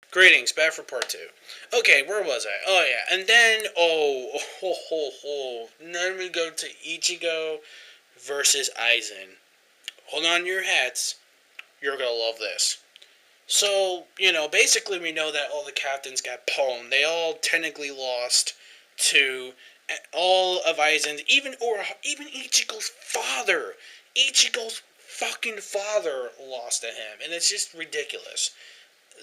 Greetings, back for part two. Okay, where was I? Oh yeah, and then then we go to Ichigo versus Aizen. Hold on to your hats. You're gonna love this. So basically we know that all the captains got pwned. They all technically lost to all of Aizen's, even Ichigo's father. Ichigo's fucking father lost to him, and it's just ridiculous.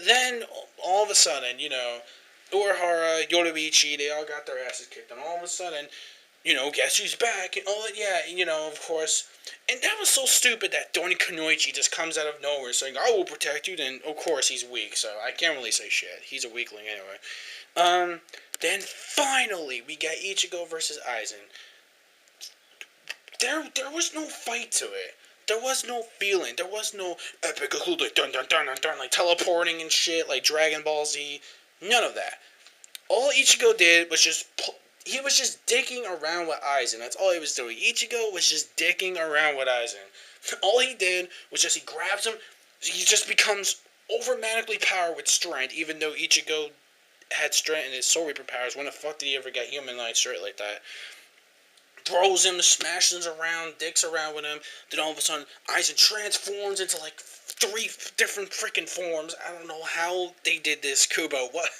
Then all of a sudden, Urahara, Yoruichi, they all got their asses kicked, and all of a sudden, guess who's back? And all yeah, of course. And that was so stupid that Doni Kunoichi just comes out of nowhere saying, "I will protect you." Then of course he's weak, so I can't really say shit. He's a weakling anyway. Then finally we get Ichigo versus Aizen. There was no fight to it. There was no feeling. There was no epic like dun dun dun dun dun like teleporting and shit like Dragon Ball Z. None of that. All Ichigo did was he was just dicking around with Aizen. That's all he was doing. Ichigo was just dicking around with Aizen. All he did was he grabs him. He just becomes overmatically powered with strength, even though Ichigo had strength and his Soul Reaper powers. When the fuck did he ever get humanized straight like that? Throws him, smashes around, dicks around with him. Then all of a sudden, Aizen transforms into like three different freaking forms. I don't know how they did this, Kubo. What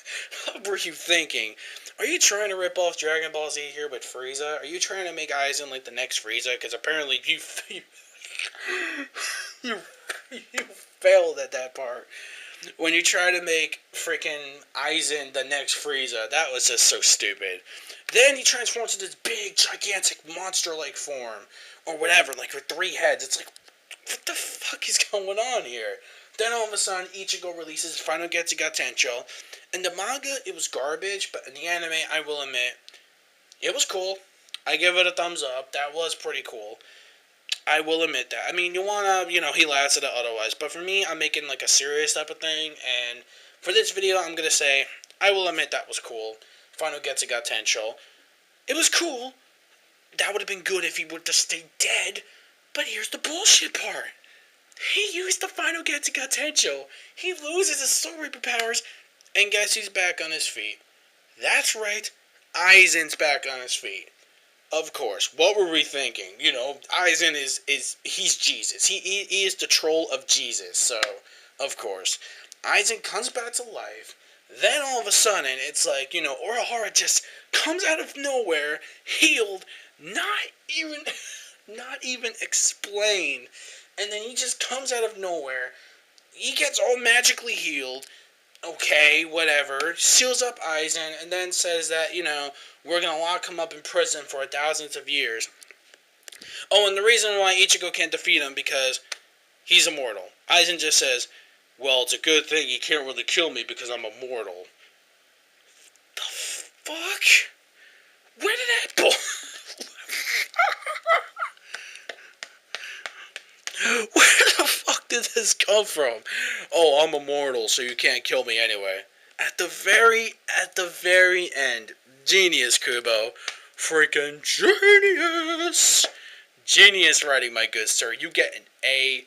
were you thinking? Are you trying to rip off Dragon Ball Z here with Frieza? Are you trying to make Aizen like the next Frieza? Because apparently you you failed at that part. When you try to make freaking Aizen the next Frieza, that was just so stupid. Then he transforms into this big, gigantic, monster-like form, or whatever, like with three heads. It's like, what the fuck is going on here? Then all of a sudden, Ichigo releases his final Getsuga Tencho. In the manga, it was garbage, but in the anime, I will admit, it was cool. I give it a thumbs up. That was pretty cool. I will admit that. I mean, he lasted it otherwise. But for me, I'm making like a serious type of thing. And for this video, I'm going to say, I will admit that was cool. Final Getsuga Tensho. It was cool. That would have been good if he would have stayed dead. But here's the bullshit part. He used the Final Getsuga Tensho. He loses his Soul Reaper powers. And guess who's back on his feet? That's right. Aizen's back on his feet. Of course. What were we thinking? Aizen he's Jesus. He is the troll of Jesus. So, of course, Aizen comes back to life. Then all of a sudden, it's like Urahara just comes out of nowhere, healed, not even, not even explained, and then he just comes out of nowhere. He gets all magically healed. Okay, whatever. Seals up Aizen and then says that, we're going to lock him up in prison for thousands of years. Oh, and the reason why Ichigo can't defeat him because he's immortal. Aizen just says, well, it's a good thing he can't really kill me because I'm immortal. The fuck? Where did that go? Where the fuck did this come from? Oh, I'm immortal, so you can't kill me anyway. At the very end, genius, Kubo. Freaking genius! Genius writing, my good sir. You get an A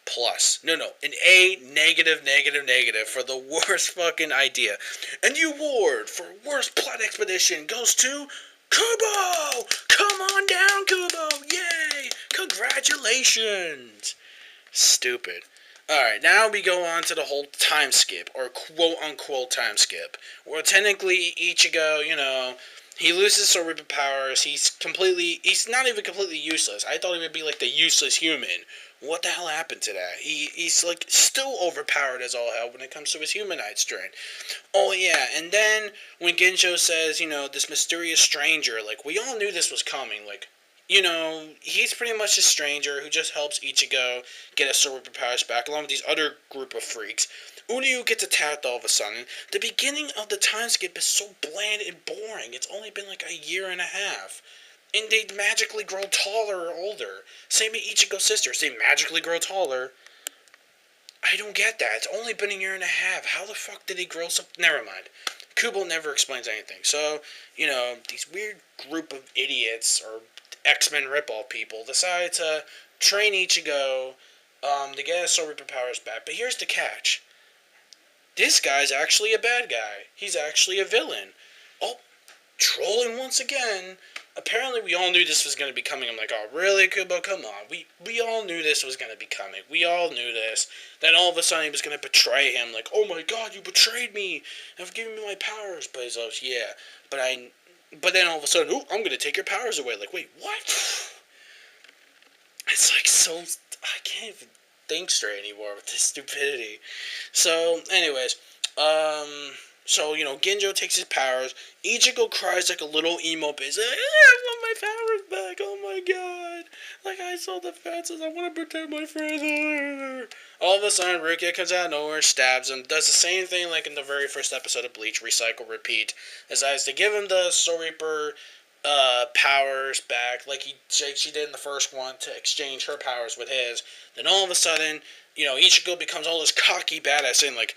plus. No, an A negative negative negative for the worst fucking idea. And the award for worst plot expedition goes to Kubo! Come on down, Kubo! Yay! Congratulations! Stupid. Alright, now we go on to the whole time skip, or quote-unquote time skip, where technically Ichigo, he loses Soul Reaper powers, he's not even completely useless. I thought he would be like the useless human. What the hell happened to that? He's like still overpowered as all hell when it comes to his humanite strength. Oh yeah, and then when Ginjo says, this mysterious stranger, like we all knew this was coming, like he's pretty much a stranger who just helps Ichigo get his Soul Reaper powers back, along with these other group of freaks. Uryu gets attacked all of a sudden. The beginning of the time skip is so bland and boring. It's only been like a year and a half. And they magically grow taller or older. Same with Ichigo's sisters. They magically grow taller. I don't get that. It's only been a year and a half. How the fuck did he grow so... Never mind. Kubo never explains anything. So, these weird group of idiots or X-Men ripoff people decide to train Ichigo to get his Soul Reaper powers back. But here's the catch. this guy's actually a bad guy. He's actually a villain. Oh, trolling once again. Apparently, we all knew this was going to be coming. I'm like, oh, really, Kubo? Come on. We all knew this was going to be coming. We all knew this. Then all of a sudden, he was going to betray him. Like, oh my god, you betrayed me. I've given me my powers. But he's like, yeah. But then all of a sudden, oh, I'm going to take your powers away. Like, wait, what? It's like so... I can't even think straight anymore with this stupidity. So, anyways, so, Ginjo takes his powers. Ichigo cries like a little emo bitch. Like, I want my powers back. Oh my god. Like, I saw the fences. I want to protect my friends. All of a sudden, Rukia comes out of nowhere, stabs him, does the same thing like in the very first episode of Bleach, recycle, repeat. Decides to give him the Soul Reaper powers back like she did in the first one to exchange her powers with his. Then all of a sudden, Ichigo becomes all this cocky badass saying like,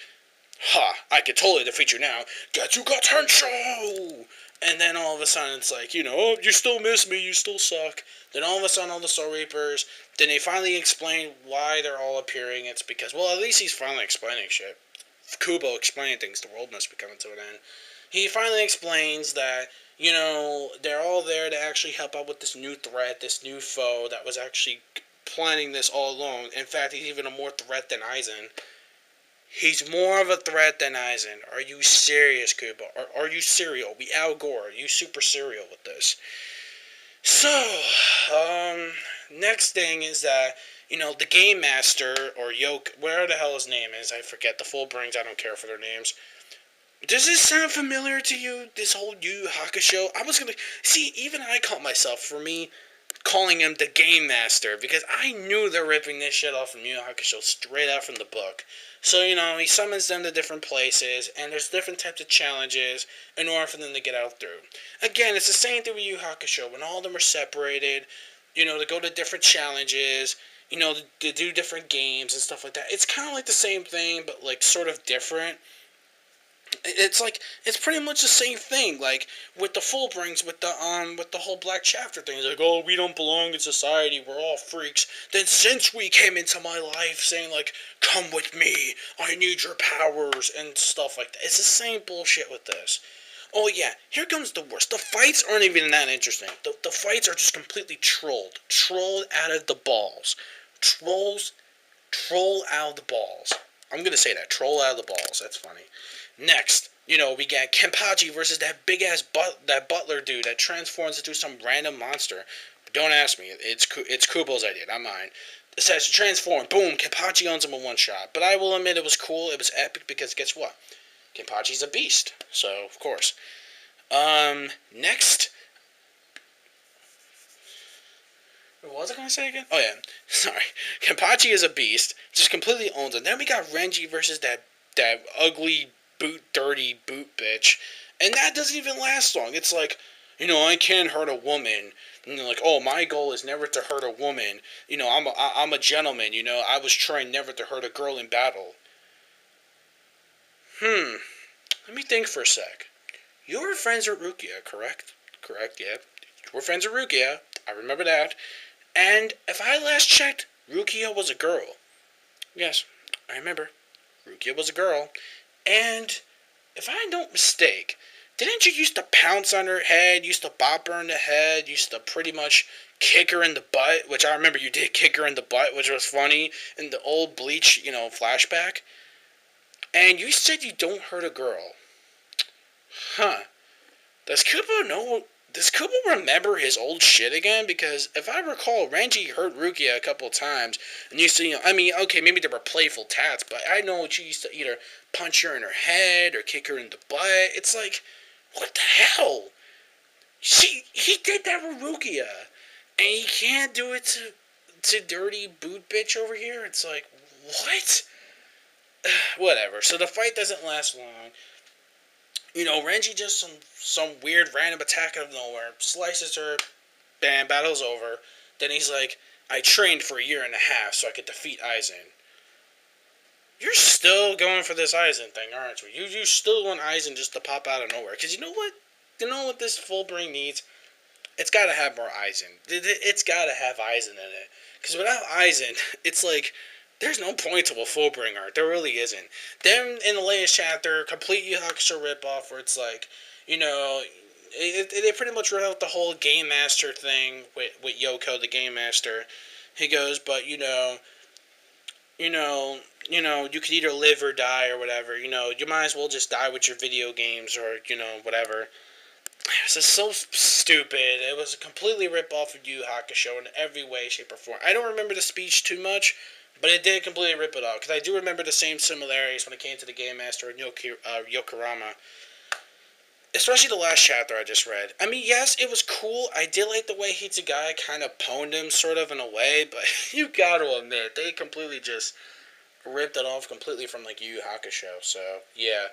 ha, I could totally defeat you now. Getsuga Tensho! And then all of a sudden it's like, oh, you still miss me, you still suck. Then all of a sudden all the Soul Reapers, then they finally explain why they're all appearing. It's because, well, at least he's finally explaining shit. Kubo explaining things, the world must be coming to an end. He finally explains that, they're all there to actually help out with this new threat, this new foe that was actually planning this all along. In fact, he's even a more threat than Aizen. He's more of a threat than Aizen. Are you serious, Kubo? Are you serial? We Al Gore. Are you super serial with this? So, next thing is that, the Game Master, or Yoke, whatever the hell his name is, I forget, the full brings, I don't care for their names. Does this sound familiar to you, this whole Yu Yu Hakusho? I was gonna... See, even I caught myself, for me, calling him the Game Master, because I knew they're ripping this shit off from Yu Yu Hakusho straight out from the book. So, he summons them to different places, and there's different types of challenges in order for them to get out through. Again, it's the same thing with Yu Yu Hakusho. When all of them are separated, to go to different challenges, to do different games and stuff like that. It's kind of like the same thing, but, like, sort of different. It's pretty much the same thing, like, with the Fullbrings, with the whole Black Chapter thing. It's like, oh, we don't belong in society, we're all freaks. Then since we came into my life saying, like, come with me, I need your powers, and stuff like that. It's the same bullshit with this. Oh yeah, here comes the worst. The fights aren't even that interesting. The fights are just completely trolled. Trolled out of the balls. Troll out of the balls. I'm gonna say that. Troll out of the balls. That's funny. Next, we got Kenpachi versus that big-ass that butler dude that transforms into some random monster. But don't ask me. It's Kubo's idea, not mine. It says to transform. Boom. Kenpachi owns him in one shot. But I will admit it was cool. It was epic because guess what? Kenpachi's a beast. So, of course. Next. What was I going to say again? Oh, yeah. Sorry. Kenpachi is a beast. Just completely owns it. Then we got Renji versus that ugly dirty boot bitch, and that doesn't even last long. It's like, I can't hurt a woman. Like, oh, my goal is never to hurt a woman. I'm a gentleman. I was trained never to hurt a girl in battle. Let me think for a sec. You were friends with Rukia, correct? Correct, yeah. You were friends with Rukia. I remember that. And if I last checked, Rukia was a girl. Yes, I remember. Rukia was a girl. And if I don't mistake, didn't you used to pounce on her head, used to bop her in the head, used to pretty much kick her in the butt, which I remember you did kick her in the butt, which was funny, in the old Bleach, flashback. And you said you don't hurt a girl. Huh. Does Kubo remember his old shit again? Because if I recall, Renji hurt Rukia a couple of times, and used to, okay, maybe they were playful tats, but I know she used to either punch her in her head or kick her in the butt. It's like, what the hell? He did that with Rukia, and he can't do it to dirty boot bitch over here. It's like, what? Whatever. So the fight doesn't last long. Renji just some weird random attack out of nowhere, slices her, bam, battle's over. Then he's like, I trained for 1.5 years so I could defeat Aizen. You're still going for this Aizen thing, aren't you? You still want Aizen just to pop out of nowhere. Because you know what? You know what this Fullbring needs? It's got to have more Aizen. It's got to have Aizen in it. Because without Aizen, it's like There's no point to a Fullbring arc. There really isn't. Then in the latest chapter, complete Yu Hakusho ripoff, where it's like, you know, they pretty much wrote out the whole Game Master thing with Yoko, the Game Master. He goes, but you could either live or die or whatever. You might as well just die with your video games or whatever. It was just so stupid. It was a completely rip off of Yu Hakusho in every way, shape, or form. I don't remember the speech too much, but it did completely rip it off. Because I do remember the same similarities when it came to the Game Master and Yokorama. Especially the last chapter I just read. I mean, yes, it was cool. I did like the way Hitsugaya kind of pwned him, sort of, in a way. But you gotta admit, they completely just ripped it off completely from, like, Yu Hakusho. So, yeah.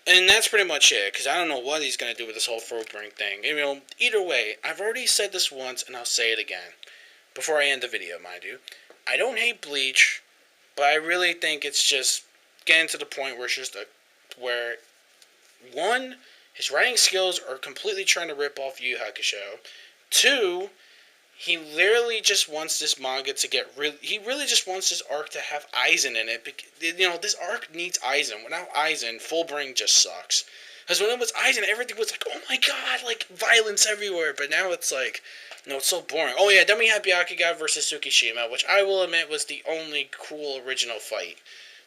And that's pretty much it, because I don't know what he's going to do with this whole Fullbring thing. Either way, I've already said this once, and I'll say it again. Before I end the video, mind you. I don't hate Bleach, but I really think it's just getting to the point where it's just where, one, his writing skills are completely trying to rip off Yu Hakusho. Two, he literally just wants this manga to get he really just wants this arc to have Aizen in it. This arc needs Aizen. Without Aizen, Fullbring just sucks. Because when it was Aizen, everything was like, oh my god, like, violence everywhere. But now it's like, it's so boring. Oh yeah, then we had Byakuya versus Tsukishima, which I will admit was the only cool original fight.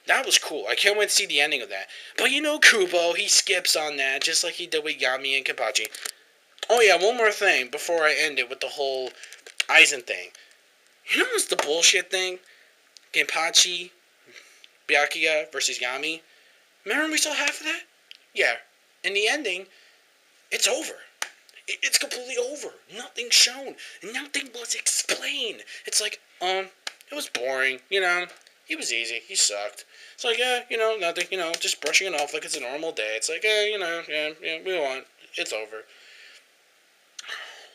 That was cool. I can't wait to see the ending of that. But Kubo, he skips on that, just like he did with Yami and Kenpachi. Oh yeah, one more thing before I end it with the whole Aizen thing. What's the bullshit thing? Kenpachi, Byakuya versus Yami. Remember when we saw half of that? Yeah. In the ending, it's over. It's completely over. Nothing's shown. Nothing was explained. It's like, it was boring, He was easy. He sucked. It's like, yeah, nothing, just brushing it off like it's a normal day. It's like, yeah, we want. It's over.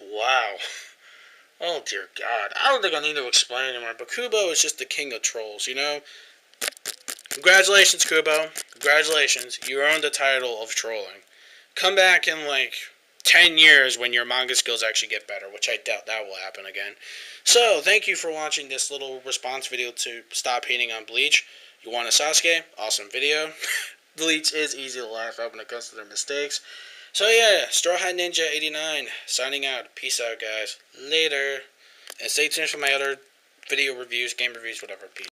Wow. Oh, dear God. I don't think I need to explain anymore, but Kubo is just the king of trolls, Congratulations, Kubo. Congratulations. You earned the title of trolling. Come back in, 10 years when your manga skills actually get better, which I doubt that will happen again. So, thank you for watching this little response video to Stop Hating on Bleach. You want a Sasuke? Awesome video. Bleach is easy to laugh at when it comes to their mistakes. So yeah, Straw Hat Ninja 89 signing out. Peace out, guys. Later. And stay tuned for my other video reviews, game reviews, whatever. Peace.